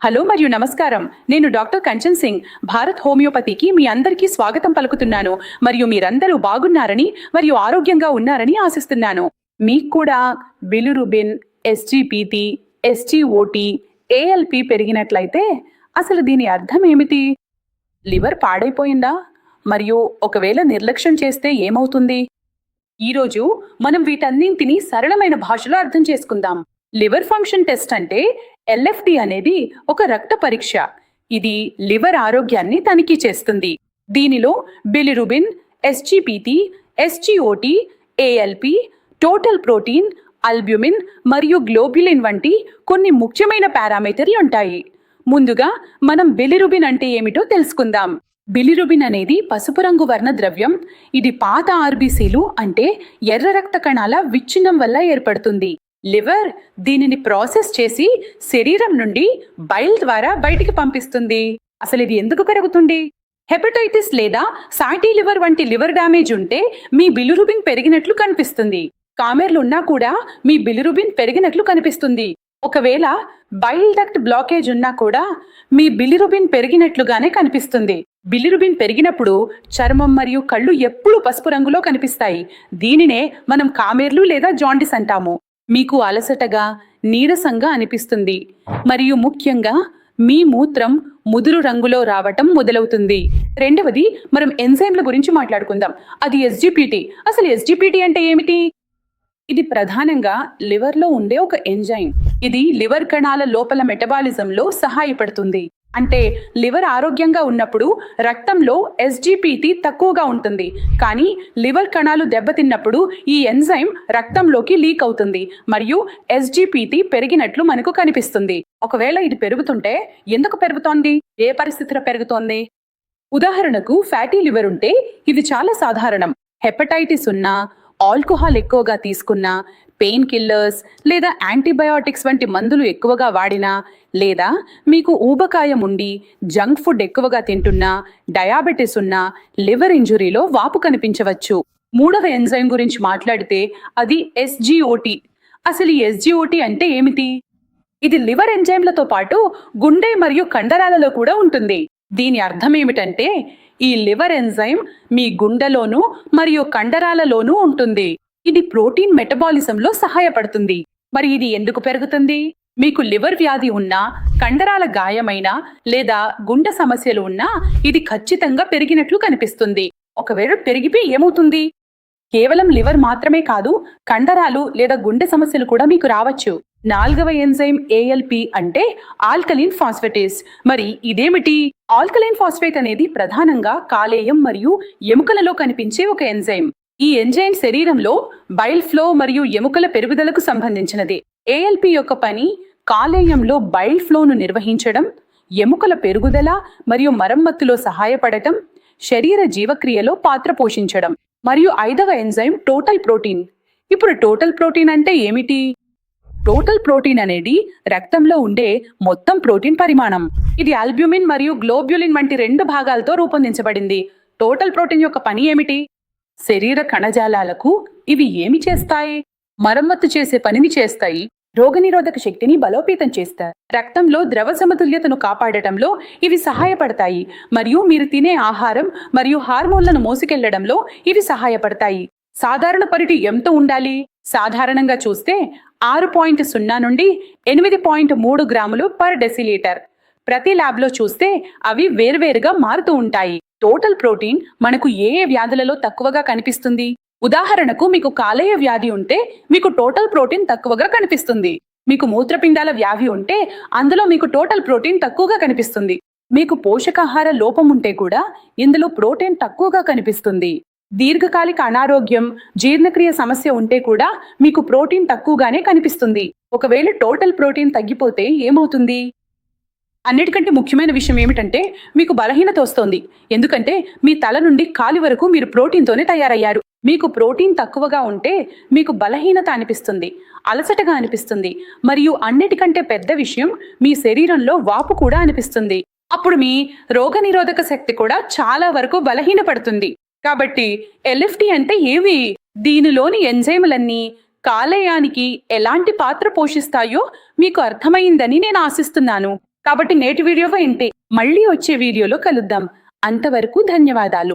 Hello మరియు నమస్కారం. నేను డాక్టర్ కంచన్ సింగ్, భారత్ హోమియోపతికి మీ అందరికీ స్వాగతం పలుకుతున్నాను. మరియు మీరందరూ బాగున్నారని మరియు ఆరోగ్యంగా ఉన్నారని ఆశిస్తున్నాను. మీకు కూడా బిలిరుబిన్, ఎస్జిపిటి, ఎస్జిఓటి, ఏఎల్పి పెరిగినట్లయితే అసలు దీని అర్థం ఏమిటి? లివర్ పాడైపోయిందా? మరియు ఒకవేళ నిర్లక్ష్యం చేస్తే ఏమవుతుంది? ఈరోజు మనం వీటన్నింటినీ సరళమైన భాషలో అర్థం చేసుకుందాం. లివర్ ఫంక్షన్ టెస్ట్ అంటే ఎల్ఎఫ్టి అనేది ఒక రక్త పరీక్ష. ఇది లివర్ ఆరోగ్యాన్ని తనిఖీ చేస్తుంది. దీనిలో bilirubin, SGPT, SGOT, ALP, total protein, albumin మరియు గ్లోబ్యులిన్ వంటి కొన్ని ముఖ్యమైన పారామీటర్లు ఉంటాయి. ముందుగా మనం బిలిరుబిన్ అంటే ఏమిటో తెలుసుకుందాం. బిలిరుబిన్ అనేది పసుపు రంగు వర్ణ ద్రవ్యం. ఇది పాత ఆర్బీసీలు అంటే ఎర్ర రక్త కణాల విచ్ఛిన్నం వల్ల ఏర్పడుతుంది. లివర్ దీనిని ప్రాసెస్ చేసి శరీరం నుండి బైల్ ద్వారా బయటికి పంపిస్తుంది. అసలు ఇది ఎందుకు పెరుగుతుంది? హెపటైటిస్ లేదా ఫ్యాటీ లివర్ వంటి లివర్ డ్యామేజ్ ఉంటే మీ బిలిరుబిన్ పెరిగినట్లు కనిపిస్తుంది. కామెర్లు ఉన్నా కూడా మీ బిలిరుబిన్ పెరిగినట్లు కనిపిస్తుంది. ఒకవేళ బైల్ డక్ట్ బ్లాకేజ్ ఉన్నా కూడా మీ బిలిరుబిన్ పెరిగినట్లుగానే కనిపిస్తుంది. బిలిరుబిన్ పెరిగినప్పుడు చర్మం మరియు కళ్ళు ఎప్పుడూ పసుపు రంగులో కనిపిస్తాయి. దీనినే మనం కామెర్లు లేదా జాండిస్ అంటాము. మీకు అలసటగా, నీరసంగా అనిపిస్తుంది మరియు ముఖ్యంగా మీ మూత్రం ముదురు రంగులో రావటం మొదలవుతుంది. రెండవది, మనం ఎంజైమ్ల గురించి మాట్లాడుకుందాం. అది ఎస్జిపిటి. అసలు ఎస్జిపిటి అంటే ఏమిటి? ఇది ప్రధానంగా లివర్లో ఉండే ఒక ఎంజైమ్. ఇది లివర్ కణాల లోపల మెటబాలిజంలో సహాయపడుతుంది. అంటే లివర్ ఆరోగ్యంగా ఉన్నప్పుడు రక్తంలో ఎస్జిపిటి తక్కువగా ఉంటుంది. కానీ లివర్ కణాలు దెబ్బతిన్నప్పుడు ఈ ఎంజైమ్ రక్తంలోకి లీక్ అవుతుంది మరియు ఎస్జిపిటి పెరిగినట్లు మనకు కనిపిస్తుంది. ఒకవేళ ఇది పెరుగుతుంటే ఎందుకు పెరుగుతోంది? ఏ పరిస్థితిలో పెరుగుతోంది? ఉదాహరణకు ఫ్యాటీ లివర్ ఉంటే ఇది చాలా సాధారణం. హెపటైటిస్ ఉన్నా, ఆల్కహాల్ ఎక్కువగా తీసుకున్నా, పెయిన్ కిల్లర్స్ లేదా యాంటీబయాటిక్స్ వంటి మందులు ఎక్కువగా వాడినా, లేదా మీకు ఊబకాయం ఉండి జంక్ ఫుడ్ ఎక్కువగా తింటున్నా, డయాబెటిస్ ఉన్నా లివర్ ఇంజురీలో వాపు కనిపించవచ్చు. మూడవ ఎంజైమ్ గురించి మాట్లాడితే అది ఎస్జిఓటి. అసలు ఈ ఎస్జిఓటి అంటే ఏమిటి? ఇది లివర్ ఎంజైమ్లతో పాటు గుండె మరియు కండరాలలో కూడా ఉంటుంది. దీని అర్థం ఏమిటంటే ఈ లివర్ ఎంజైమ్ మీ గుండెలోనూ మరియు కండరాలలోనూ ఉంటుంది. ఇది ప్రోటీన్ మెటబాలిజంలో సహాయపడుతుంది. మరి ఇది ఎందుకు పెరుగుతుంది? మీకు లివర్ వ్యాధి ఉన్నా, కండరాల గాయమైనా లేదా గుండె సమస్యలు ఉన్నా ఇది ఖచ్చితంగా పెరిగినట్లు కనిపిస్తుంది. ఒకవేళ పెరిగిపోయి ఏమవుతుంది? కేవలం లివర్ మాత్రమే కాదు, కండరాలు లేదా గుండె సమస్యలు కూడా మీకు రావచ్చు. నాలుగవ ఎంజైమ్ ఏఎల్పి అంటే ఆల్కలీన్ ఫాస్ఫేటేస్. మరి ఇదేమిటి? ఆల్కలైన్ ఫాస్ఫేట్ అనేది ప్రధానంగా కాలేయం మరియు ఎముకలలో కనిపించే ఒక ఎంజైమ్. ఈ ఎంజైమ్ శరీరంలో బైల్ ఫ్లో మరియు ఎముకల పెరుగుదలకు సంబంధించినది. ఏఎల్పి యొక్క పని కాలేయంలో బైల్ ఫ్లోను నిర్వహించడం, ఎముకల పెరుగుదల మరియు మరమ్మతులో సహాయపడటం, శరీర జీవక్రియలో పాత్ర పోషించడం. మరియు ఐదవ ఎంజైమ్ టోటల్ ప్రోటీన్. ఇప్పుడు టోటల్ ప్రోటీన్ అంటే ఏమిటి? టోటల్ ప్రోటీన్ అనేది రక్తంలో ఉండే మొత్తం ప్రోటీన్ పరిమాణం. ఇది అల్బ్యూమిన్ మరియు గ్లోబ్యులిన్ వంటి రెండు భాగాలతో రూపొందించబడింది. టోటల్ ప్రోటీన్ యొక్క పని ఏమిటి? శరీర కణజాలాలకు ఇవి ఏమి చేస్తాయి? మరమ్మతు చేసే పనిని చేస్తాయి. రోగనిరోధక శక్తిని బలోపేతం చేస్తాయి. రక్తంలో ద్రవ సమతుల్యతను కాపాడటంలో ఇవి సహాయపడతాయి. మరియు మీరు తినే ఆహారం మరియు హార్మోన్లను మోసుకెళ్లడంలో ఇవి సహాయపడతాయి. సాధారణ పరిధి ఎంత ఉండాలి? సాధారణంగా చూస్తే 6.0 నుండి 8.3 గ్రాములు పర్ డెసిలీటర్. ప్రతి ల్యాబ్లో చూస్తే అవి వేర్వేరుగా మారుతూ ఉంటాయి. టోటల్ ప్రోటీన్ మనకు ఏ వ్యాధులలో తక్కువగా కనిపిస్తుంది? ఉదాహరణకు మీకు కాలేయ వ్యాధి ఉంటే మీకు టోటల్ ప్రోటీన్ తక్కువగా కనిపిస్తుంది. మీకు మూత్రపిండాల వ్యాధి ఉంటే అందులో మీకు టోటల్ ప్రోటీన్ తక్కువగా కనిపిస్తుంది. మీకు పోషకాహార లోపం ఉంటే కూడా ఇందులో ప్రోటీన్ తక్కువగా కనిపిస్తుంది. దీర్ఘకాలిక అనారోగ్యం, జీర్ణక్రియ సమస్య ఉంటే కూడా మీకు ప్రోటీన్ తక్కువగానే కనిపిస్తుంది. ఒకవేళ టోటల్ ప్రోటీన్ తగ్గిపోతే ఏమవుతుంది? అన్నిటికంటే ముఖ్యమైన విషయం ఏమిటంటే మీకు బలహీనత వస్తోంది. ఎందుకంటే మీ తల నుండి కాలి వరకు మీరు ప్రోటీన్తోనే తయారయ్యారు. మీకు ప్రోటీన్ తక్కువగా ఉంటే మీకు బలహీనత అనిపిస్తుంది, అలసటగా అనిపిస్తుంది మరియు అన్నిటికంటే పెద్ద విషయం మీ శరీరంలో వాపు కూడా అనిపిస్తుంది. అప్పుడు మీ రోగనిరోధక శక్తి కూడా చాలా వరకు బలహీనపడుతుంది. కాబట్టి ఎల్ఎఫ్టి అంటే ఏవి? దీనిలోని ఎంజైములన్నీ కాలేయానికి ఎలాంటి పాత్ర పోషిస్తాయో మీకు అర్థమైందని నేను ఆశిస్తున్నాను. కాబట్టి నేటి వీడియో ఏంటి? మళ్ళీ వచ్చే వీడియోలో కలుద్దాం. అంతవరకు ధన్యవాదాలు.